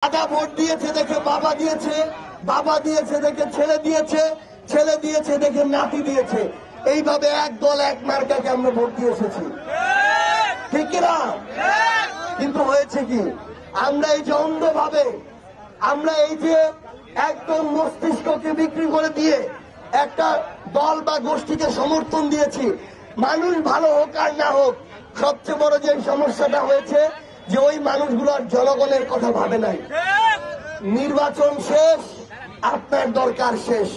দাদা ভোট দিয়েছে দেখে বাবা দিয়েছে, বাবা দিয়েছে দেখে ছেলে দিয়েছে, ছেলে দিয়েছে দেখে নাতি দিয়েছে। এইভাবে এক দল এক মার্কাকে আমরা ভোট দিয়ে এসেছি, ঠিক না? কিন্তু হয়েছে কি, আমরা এই যে অন্ধভাবে, আমরা এই যে একদম মস্তিষ্ককে বিক্রি করে দিয়ে একটা দল বা গোষ্ঠীকে সমর্থন দিয়েছি। মানুষ ভালো হোক আর না হোক, সবচেয়ে বড় যে সমস্যাটা হয়েছে যে ওই মানুষগুলো আর জনগণের কথা ভাবে নাই। নির্বাচন শেষ, আপনার দরকার শেষ,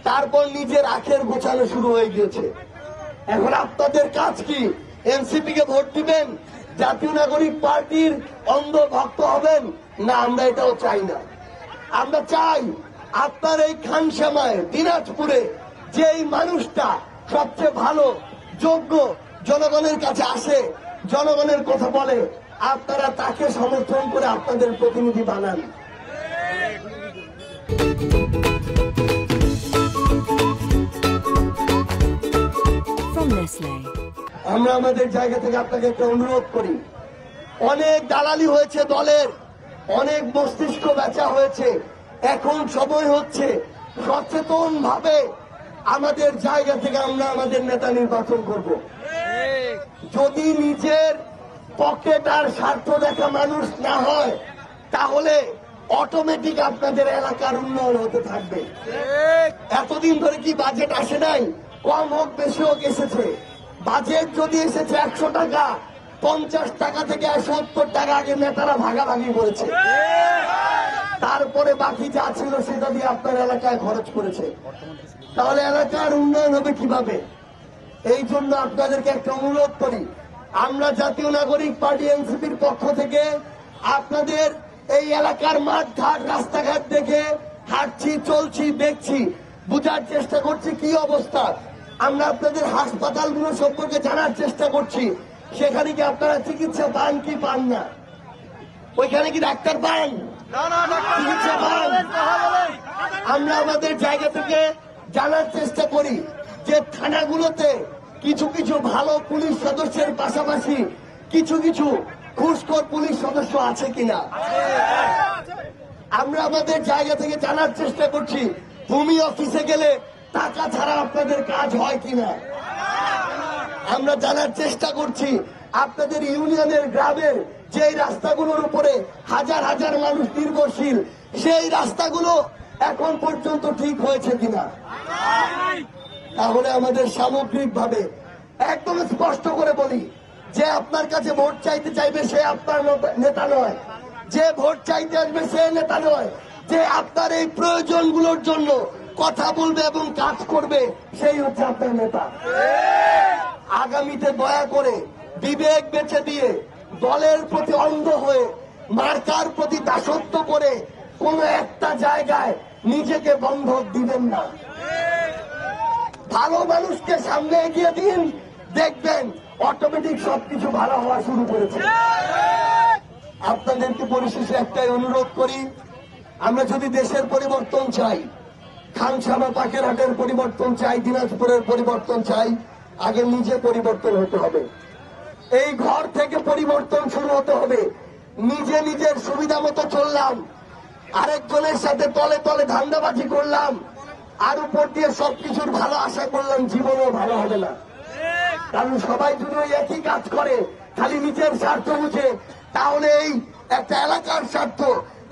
তারপর নিজের আখের গোছানো শুরু হয়ে গিয়েছে। এখন আপনাদের কাজ কি? এনসিপি কে ভোট দিবেন, জাতীয় নাগরিক পার্টির অন্ধ ভক্ত হবেন না? আমরা এটাও চাই না। আমরা চাই আপনার এই খানসামায় দিনাজপুরে যেই মানুষটা সবচেয়ে ভালো যোগ্য জনগণের কাছে আসে, জনগণের কথা বলে, আপনারা তাকে সমর্থন করে আপনাদের প্রতিনিধি বানান। আমরা আমাদের জায়গা থেকে আপনাকে একটা অনুরোধ করি, অনেক দালালি হয়েছে দলের, অনেক মস্তিষ্ক বেচা হয়েছে। এখন সময় হচ্ছে সচেতন ভাবে আমাদের জায়গা থেকে আমরা আমাদের নেতা নির্বাচন করব। যদি নিজের পকেট আর স্বার্থ দেখা মানুষ না হয়, তাহলে অটোমেটিক আপনাদের এলাকার উন্নয়ন হতে থাকবে। এতদিন ধরে কি বাজেট আসে নাই? কম হোক বেশি হোক এসেছে। বাজেট যদি এসেছে 100 টাকা, 50 টাকা থেকে 70 টাকা আগে নেতারা ভাগাভাগি করেছে, তারপরে বাকি যা ছিল সেটা দিয়ে আপনার এলাকায় খরচ করেছে। তাহলে এলাকার উন্নয়ন হবে কিভাবে? এই জন্য আপনাদেরকে একটা অনুরোধ করি, আমরা জাতীয় নাগরিক পার্টি এনসিপির পক্ষ থেকে আপনাদের এই এলাকার মাঠ ঘাট রাস্তাঘাট দেখে হাঁটছি, চলছি, দেখছি, বুঝার চেষ্টা করছি কি অবস্থা। আমরা আপনাদের হাসপাতালগুলো সম্পর্কে জানার চেষ্টা করছি, সেখানে কি আপনারা চিকিৎসা পান কি পান না? ওইখানে কি ডাক্তার পান? চিকিৎসা পান? আমরা আমাদের জায়গা থেকে জানার চেষ্টা করি যে থানাগুলোতে কিছু কিছু ভালো পুলিশ সদস্যের পাশাপাশি কিছু কিছু ঘুষখোর পুলিশ সদস্য আছে কিনা। আমরা আমাদের জায়গা থেকে জানার চেষ্টা করছি ভূমি অফিসে গেলে টাকা ছাড়া আপনাদের কাজ হয় কিনা। আমরা জানার চেষ্টা করছি আপনাদের ইউনিয়নের গ্রামের যে রাস্তাগুলোর উপরে হাজার হাজার মানুষ নির্ভরশীল, সেই রাস্তাগুলো এখন পর্যন্ত ঠিক হয়েছে কিনা। তাহলে আমাদের সামগ্রিকভাবে একদম স্পষ্ট করে বলি, যে আপনার কাছে ভোট চাইতে চাইবে সে আপনার নেতা নয়, যে ভোট চাইতে আসবে সে নেতা নয়, যে আপনার এই প্রয়োজনগুলোর জন্য কথা বলবে এবং কাজ করবে সেই হচ্ছে আপনার নেতা। আগামীতে দয়া করে বিবেক বেছে দিয়ে দলের প্রতি অন্ধ হয়ে মার্কার প্রতি দাসত্ব করে কোন একটা জায়গায় নিজেকে বন্ধক দিবেন না। ভালো মানুষকে সামনে এগিয়ে দিন, দেখবেন অটোমেটিক সবকিছু ভালো হওয়া শুরু করেছে। আপনাদেরকে পরিশেষে একটাই অনুরোধ করি, আমরা যদি দেশের পরিবর্তন চাই, খানসামা পাকেরহাটের পরিবর্তন চাই, দিনাজপুরের পরিবর্তন চাই, আগে নিজে পরিবর্তন হতে হবে। এই ঘর থেকে পরিবর্তন শুরু হতে হবে। নিজে নিজের সুবিধা মতো চললাম, আরেকজনের সাথে তলে তলে ধান্দাবাজি করলাম, আর উপর দিয়ে সবকিছুর ভালো আশা করলাম, জীবনও ভালো হবে না। কারণ সবাই যদি ওই একই কাজ করে, খালি নিজের স্বার্থ বুঝে, তাহলে এই একটা এলাকার স্বার্থ,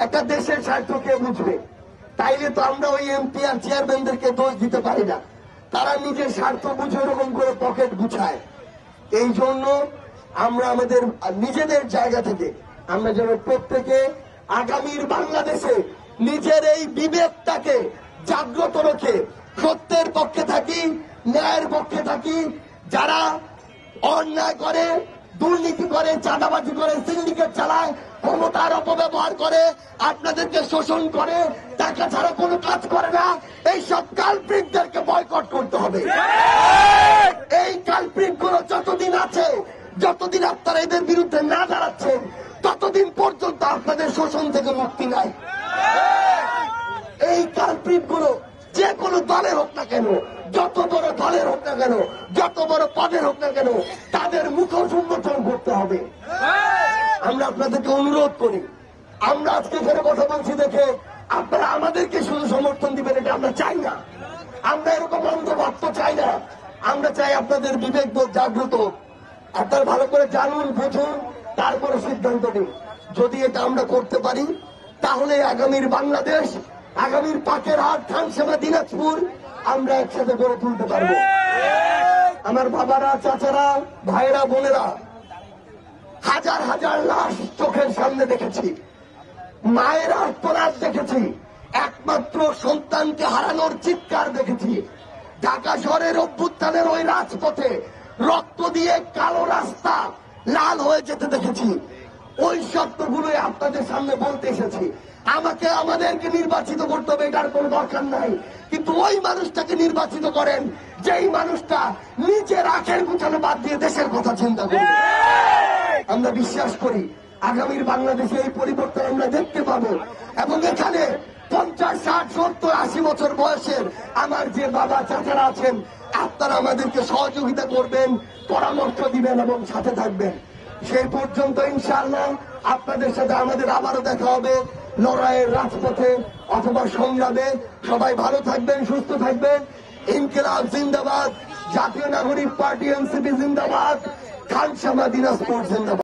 একটা দেশের স্বার্থ কে বুঝবে? তাইলে তো আমরা ওই এমপি আর চেয়ারম্যানদেরকে দোষ দিতে পারি না, তারা নিজের স্বার্থ বুঝে ওরকম করে পকেট গুছায়। এই জন্য আমরা আমাদের নিজেদের জায়গা থেকে আমরা যেন প্রত্যেকে আগামীর বাংলাদেশে নিজের এই বিবেকটাকে জাগ্রত রেখে সত্যের পক্ষে থাকি, ন্যায়ের পক্ষে থাকি। যারা অন্যায় করে, দুর্নীতি করে, চাঁদাবাজি করে, সিন্ডিকেট চালায়, ক্ষমতার অপব্যবহার করে, আপনাদেরকে শোষণ করে, টাকা ছাড়া কোনো কাজ করে না, এই সব কালপ্রিটদেরকে বয়কট করতে হবে। এই কালপ্রিট গুলো যতদিন আছে, যতদিন আপনারা এদের বিরুদ্ধে না দাঁড়াচ্ছেন, ততদিন পর্যন্ত আপনাদের শোষণ থেকে মুক্তি নাই। এই কালপ্রিট গুলো যে কোনো দলের হোক না কেন, যত বড় দলের হোক না কেন, যত বড় পদের হোক না কেন, তাদের মুখোশ উন্মোচন করতে হবে। আমরা আপনাদেরকে অনুরোধ করি, আমরা আজকে এখানে কথা বলছি দেখে আপনারা আমাদেরকে শুধু সমর্থন দিবেন, এটা আমরা চাই না। আমরা এরকম অন্ধভক্ত চাই না। আমরা চাই আপনাদের বিবেকবোধ জাগ্রত। আপনারা ভালো করে জানুন, বুঝুন, তারপরে সিদ্ধান্ত নিন। যদি এটা আমরা করতে পারি তাহলে আগামীর বাংলাদেশ, আগামীর পাকেরহাট, খানসামা, দিনাজপুর আমরা একসাথে গড়ে তুলতে পারবো। আমার বাবারা, চাচারা, ভাইরা, বোনেরা, হাজার হাজার লাশ চোখের সামনে দেখেছি, মায়ের আর্তনাদ দেখেছি, একমাত্র সন্তানকে হারানোর চিৎকার দেখেছি। ঢাকা শহরের অভ্যুত্থানের ওই রাজপথে রক্ত দিয়ে কালো রাস্তা লাল হয়ে যেতে দেখেছি। ওই সত্যগুলোই আপনাদের সামনে বলতে এসেছি। আমাদেরকে নির্বাচিত করতে হবে, এটার কোনো দরকার নাই, কিন্তু ওই মানুষটাকে নির্বাচিত করেন যেই মানুষটা নিজের আখের গুছানো বাদ দিয়ে দেশের কথা চিন্তা করবে। আমরা বিশ্বাস করি আগামীর বাংলাদেশে এই পরিবর্তন আমরা দেখতে পাবো, এবং এখানে 50, 60, 70, 80 বছর বয়সের আমার যে বাবা চাচারা আছেন, আপনারা আমাদেরকে সহযোগিতা করবেন, পরামর্শ দিবেন এবং সাথে থাকবেন। সেই পর্যন্ত ইনশাআল্লাহ আপনাদের সাথে আমাদের আবারও দেখা হবে লড়াইয়ের রাজপথে অথবা সংগ্রামে। সবাই ভালো থাকবেন, সুস্থ থাকবেন। ইনকিলাব জিন্দাবাদ, জাতীয় নাগরিক পার্টি এনসিপি জিন্দাবাদ, খানসামা, দিনাজপুর জিন্দাবাদ।